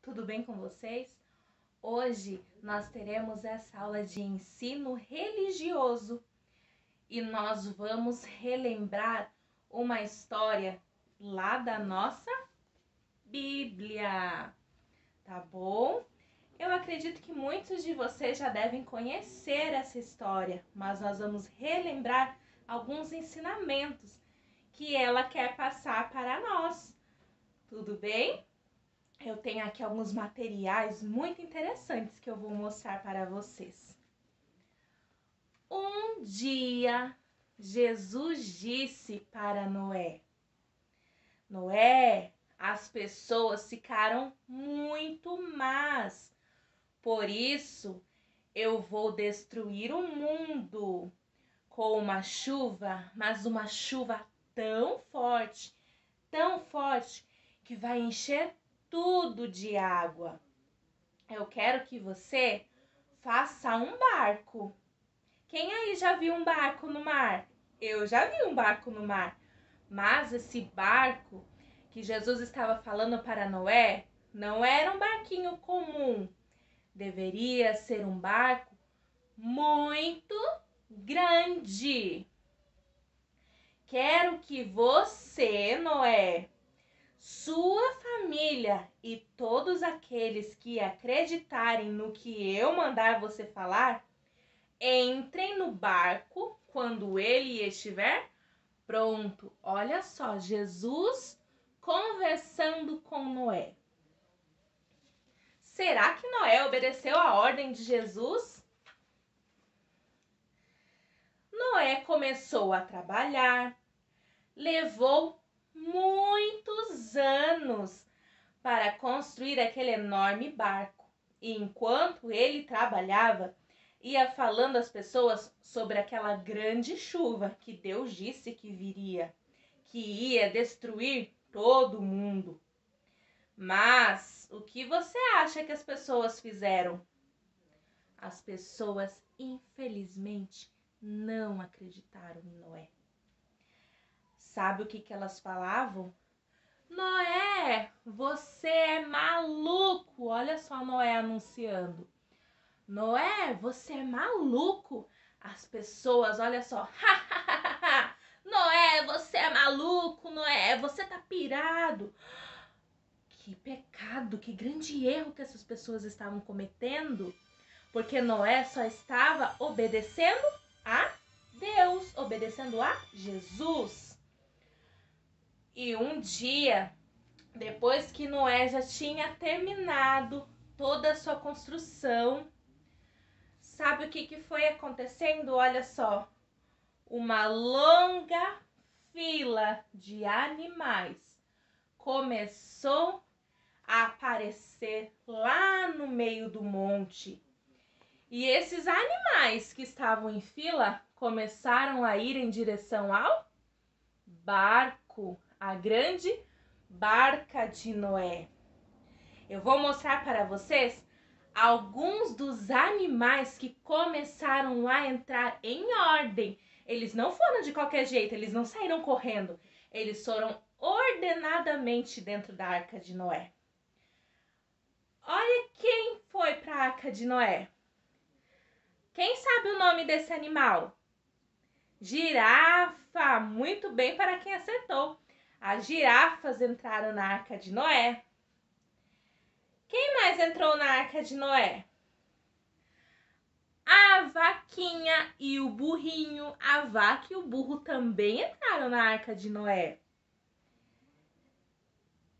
tudo bem com vocês? Hoje nós teremos essa aula de ensino religioso e nós vamos relembrar uma história lá da nossa Bíblia, tá bom? Eu acredito que muitos de vocês já devem conhecer essa história, mas nós vamos relembrar alguns ensinamentos que ela quer passar para nós. Tudo bem? Eu tenho aqui alguns materiais muito interessantes que eu vou mostrar para vocês. Um dia, Jesus disse para Noé: Noé, as pessoas ficaram muito más, por isso eu vou destruir o mundo com uma chuva, mas uma chuva tão forte, que vai encher tudo de água. Eu quero que você faça um barco. Quem aí já viu um barco no mar? Eu já vi um barco no mar. Mas esse barco que Jesus estava falando para Noé não era um barquinho comum. Deveria ser um barco muito grande. Quero que você, Noé, sua família e todos aqueles que acreditarem no que eu mandar você falar, entrem no barco quando ele estiver pronto. Olha só, Jesus conversando com Noé. Será que Noé obedeceu a ordem de Jesus? Noé começou a trabalhar, levou muitos anos para construir aquele enorme barco. E enquanto ele trabalhava, ia falando às pessoas sobre aquela grande chuva que Deus disse que viria, que ia destruir todo mundo. Mas o que você acha que as pessoas fizeram? As pessoas, infelizmente, não acreditaram em Noé. Sabe o que elas falavam? Noé, você é maluco! Olha só Noé anunciando. Noé, você é maluco! As pessoas, olha só. Noé, você é maluco! Noé, você tá pirado! Que pecado, que grande erro que essas pessoas estavam cometendo. Porque Noé só estava obedecendo a Deus, obedecendo a Jesus. E um dia, depois que Noé já tinha terminado toda a sua construção, sabe o que foi acontecendo? Olha só, uma longa fila de animais começou a aparecer lá no meio do monte. E esses animais que estavam em fila começaram a ir em direção ao barco, a grande barca de Noé. Eu vou mostrar para vocês alguns dos animais que começaram a entrar em ordem. Eles não foram de qualquer jeito, eles não saíram correndo. Eles foram ordenadamente dentro da arca de Noé. Olha quem foi para a arca de Noé. Quem sabe o nome desse animal? Girafa! Muito bem para quem acertou. As girafas entraram na arca de Noé. Quem mais entrou na arca de Noé? A vaquinha e o burrinho. A vaca e o burro também entraram na arca de Noé.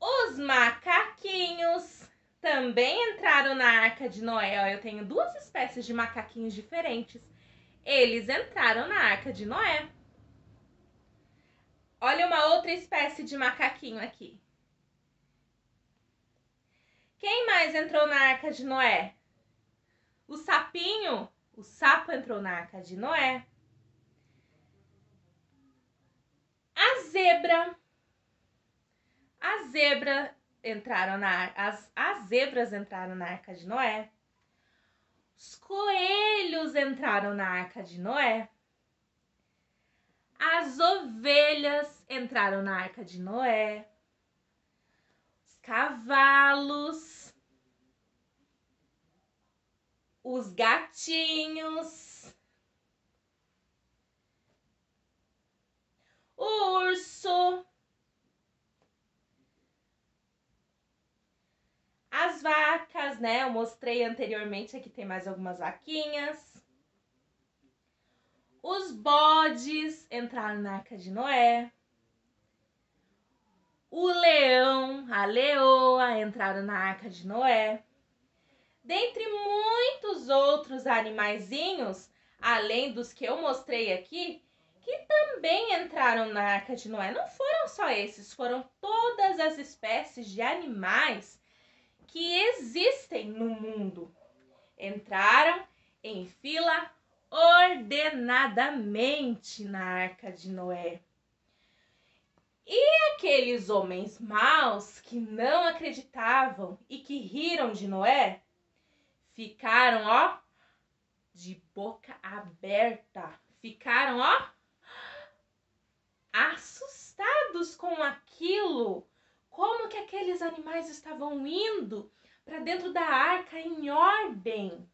Os macaquinhos também entraram na arca de Noé. Eu tenho duas espécies de macaquinhos diferentes. Eles entraram na arca de Noé. Olha uma outra espécie de macaquinho aqui. Quem mais entrou na arca de Noé? O sapinho. O sapo entrou na arca de Noé. A zebra. As zebras entraram na arca de Noé. Os coelhos entraram na arca de Noé. As ovelhas entraram na arca de Noé. Os cavalos gatinhos, o urso, as vacas, né? Eu mostrei anteriormente, aqui tem mais algumas vaquinhas. Os bodes entraram na Arca de Noé. O leão, a leoa entraram na Arca de Noé. Dentre muitos outros animaizinhos, além dos que eu mostrei aqui, que também entraram na Arca de Noé. Não foram só esses, foram todas as espécies de animais que existem no mundo. Entraram em fila ordenadamente na Arca de Noé. E aqueles homens maus que não acreditavam e que riram de Noé, ficaram, ó, de boca aberta. Ficaram, ó, assustados com aquilo. Como que aqueles animais estavam indo para dentro da arca em ordem?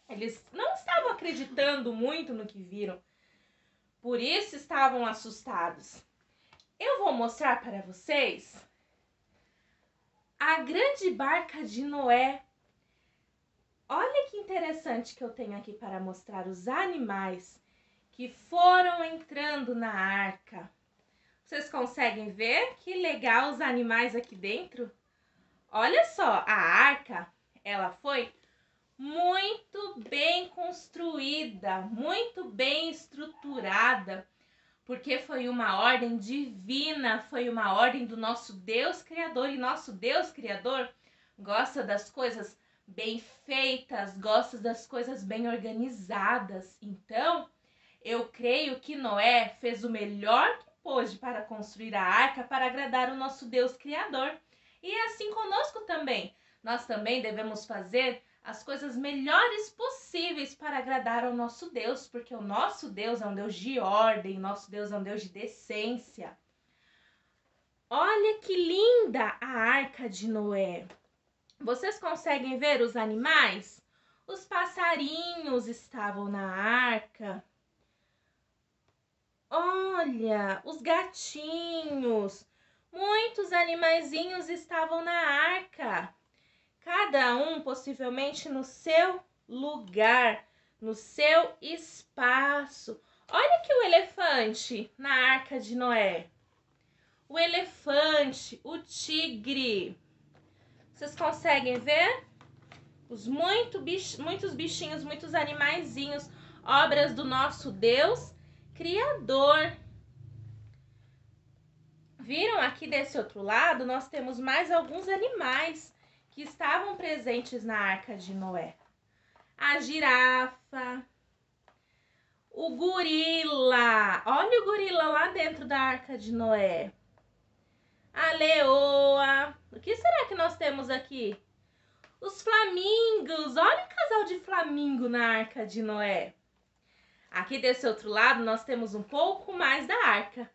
Eles não estavam acreditando muito no que viram. Por isso estavam assustados. Eu vou mostrar para vocês a grande barca de Noé. Olha que interessante que eu tenho aqui para mostrar os animais que foram entrando na arca. Vocês conseguem ver que legal os animais aqui dentro? Olha só, a arca, ela foi muito bem construída, muito bem estruturada, porque foi uma ordem divina, foi uma ordem do nosso Deus Criador, e nosso Deus Criador gosta das coisas bem feitas, gosta das coisas bem organizadas. Então, eu creio que Noé fez o melhor que pôde para construir a arca para agradar o nosso Deus Criador. E é assim conosco também. Nós também devemos fazer as coisas melhores possíveis para agradar ao nosso Deus, porque o nosso Deus é um Deus de ordem, nosso Deus é um Deus de decência. Olha que linda a Arca de Noé. Vocês conseguem ver os animais? Os passarinhos estavam na arca. Olha, os gatinhos. Muitos animaizinhos estavam na arca. Cada um possivelmente no seu lugar, no seu espaço. Olha aqui o elefante na Arca de Noé. O elefante, o tigre. Vocês conseguem ver? Muitos bichinhos, muitos animaizinhos, obras do nosso Deus Criador. Viram aqui desse outro lado? Nós temos mais alguns animais que estavam presentes na Arca de Noé. A girafa, o gorila. Olha o gorila lá dentro da Arca de Noé. A leoa. O que será que nós temos aqui? Os flamingos. Olha o casal de flamingo na Arca de Noé. Aqui desse outro lado nós temos um pouco mais da arca.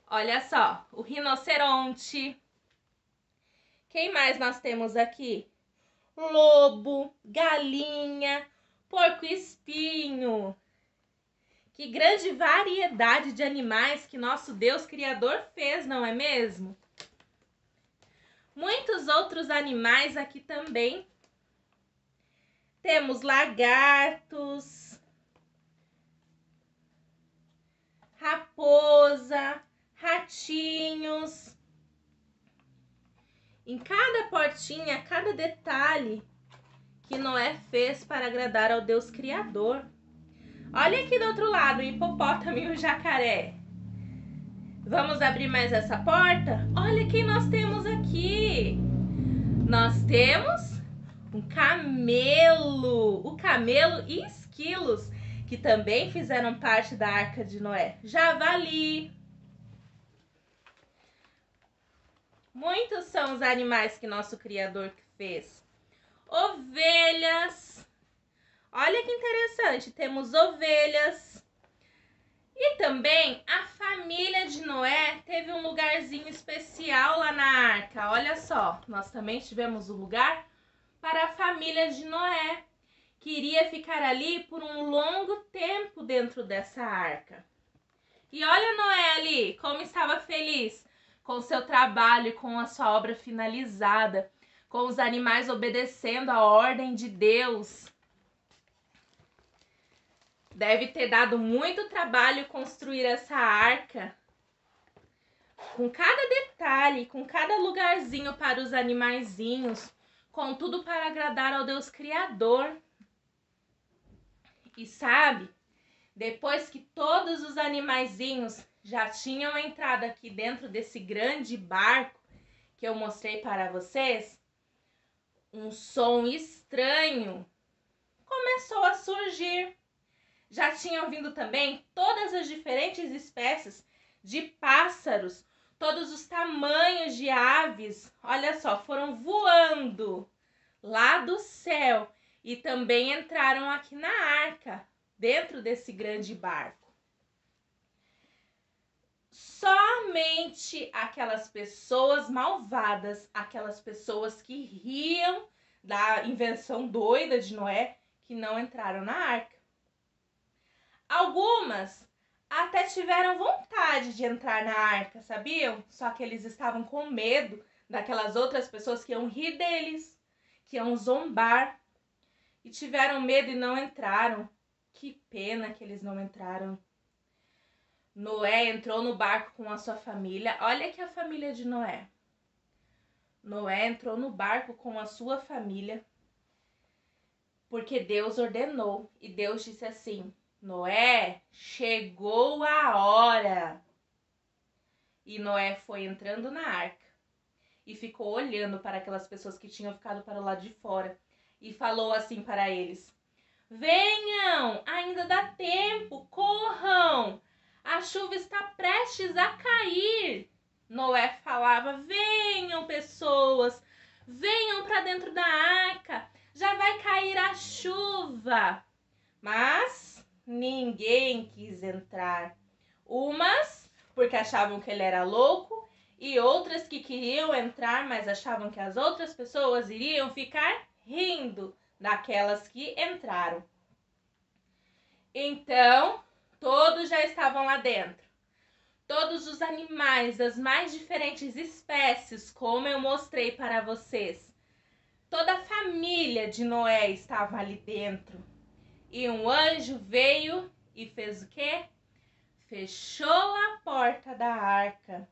Olha só, o rinoceronte. Quem mais nós temos aqui? Lobo, galinha, porco-espinho. Que grande variedade de animais que nosso Deus Criador fez, não é mesmo? Muitos outros animais aqui também. Temos lagartos, raposa, ratinhos. Em cada portinha, cada detalhe que Noé fez para agradar ao Deus Criador. Olha aqui do outro lado, o hipopótamo e o jacaré. Vamos abrir mais essa porta? Olha quem nós temos aqui. Nós temos um camelo. O camelo e esquilos, que também fizeram parte da Arca de Noé. Javali. Muitos são os animais que nosso Criador fez. Ovelhas. Olha que interessante, temos ovelhas. E também a família de Noé teve um lugarzinho especial lá na arca. Olha só, nós também tivemos um lugar para a família de Noé, queria ficar ali por um longo tempo dentro dessa arca. E olha Noé ali, como estava feliz com o seu trabalho e com a sua obra finalizada, com os animais obedecendo a ordem de Deus. Deve ter dado muito trabalho construir essa arca, com cada detalhe, com cada lugarzinho para os animaizinhos, com tudo para agradar ao Deus Criador. E sabe, depois que todos os animaizinhos já tinham entrado aqui dentro desse grande barco que eu mostrei para vocês, um som estranho começou a surgir. Já tinham vindo também todas as diferentes espécies de pássaros, todos os tamanhos de aves, olha só, foram voando lá do céu e também entraram aqui na arca, dentro desse grande barco. Somente aquelas pessoas malvadas, aquelas pessoas que riam da invenção doida de Noé, que não entraram na arca. Algumas até tiveram vontade de entrar na arca, sabiam? Só que eles estavam com medo daquelas outras pessoas que iam rir deles, que iam zombar. E tiveram medo e não entraram. Que pena que eles não entraram. Noé entrou no barco com a sua família. Olha aqui a família de Noé. Noé entrou no barco com a sua família porque Deus ordenou. E Deus disse assim: Noé, chegou a hora. E Noé foi entrando na arca e ficou olhando para aquelas pessoas que tinham ficado para o lado de fora e falou assim para eles: venham, ainda dá tempo, corram, a chuva está prestes a cair. Noé falava: venham pessoas, venham para dentro da arca, já vai cair a chuva. Mas ninguém quis entrar. Umas porque achavam que ele era louco e outras que queriam entrar, mas achavam que as outras pessoas iriam ficar rindo daquelas que entraram. Então, todos já estavam lá dentro. Todos os animais das mais diferentes espécies, como eu mostrei para vocês. Toda a família de Noé estava ali dentro. E um anjo veio e fez o quê? Fechou a porta da arca.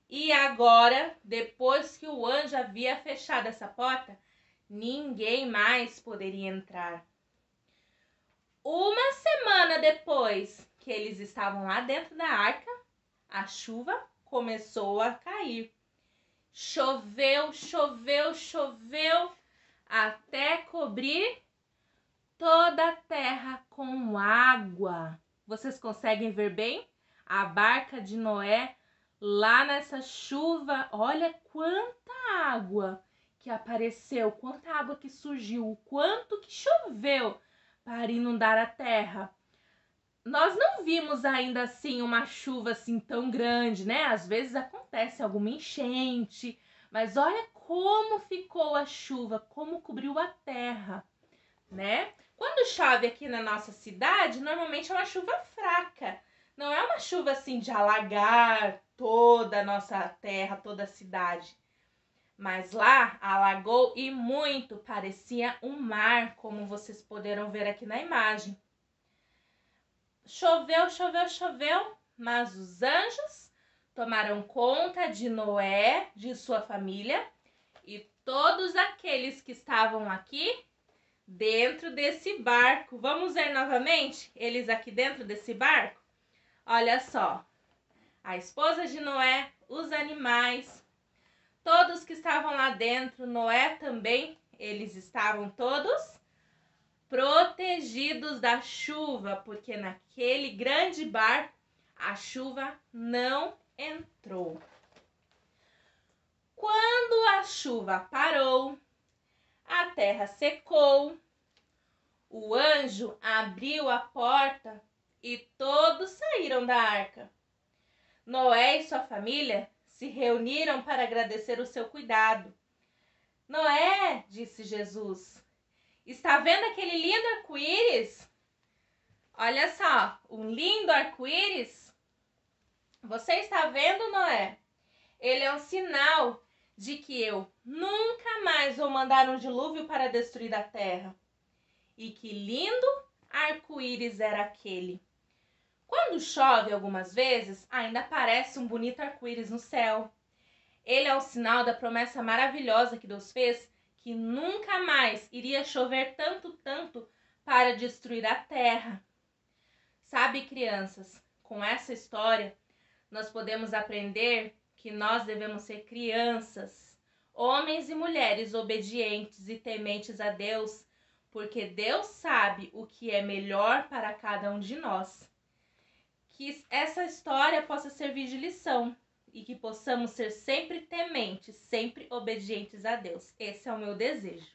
E agora, depois que o anjo havia fechado essa porta, ninguém mais poderia entrar. Uma semana depois que eles estavam lá dentro da arca, a chuva começou a cair. Choveu, choveu, choveu, até cobrir toda a terra com água. Vocês conseguem ver bem? A barca de Noé lá nessa chuva. Olha quanta água que apareceu, quanta água que surgiu, o quanto que choveu para inundar a terra. Nós não vimos ainda assim uma chuva assim tão grande, né? Às vezes acontece alguma enchente, mas olha como ficou a chuva, como cobriu a terra, né? Quando chove aqui na nossa cidade, normalmente é uma chuva fraca. Não é uma chuva assim de alagar toda a nossa terra, toda a cidade. Mas lá alagou e muito, parecia um mar, como vocês poderão ver aqui na imagem. Choveu, choveu, choveu, mas os anjos tomaram conta de Noé, de sua família e todos aqueles que estavam aqui dentro desse barco. Vamos ver novamente eles aqui dentro desse barco? Olha só, a esposa de Noé, os animais, todos que estavam lá dentro, Noé também, eles estavam todos protegidos da chuva, porque naquele grande barco a chuva não entrou. Quando a chuva parou, a terra secou, o anjo abriu a porta e todos saíram da arca. Noé e sua família se reuniram para agradecer o seu cuidado. Noé, disse Jesus, Está vendo aquele lindo arco-íris? Olha só, um lindo arco-íris. Você está vendo, Noé? Ele é um sinal de que eu nunca mais vou mandar um dilúvio para destruir a terra. E que lindo arco-íris era aquele. Quando chove algumas vezes, ainda aparece um bonito arco-íris no céu. Ele é um sinal da promessa maravilhosa que Deus fez, que nunca mais iria chover tanto para destruir a terra. Sabe, crianças, com essa história, nós podemos aprender que nós devemos ser crianças, homens e mulheres obedientes e tementes a Deus, porque Deus sabe o que é melhor para cada um de nós. Que essa história possa servir de lição e que possamos ser sempre tementes, sempre obedientes a Deus. Esse é o meu desejo.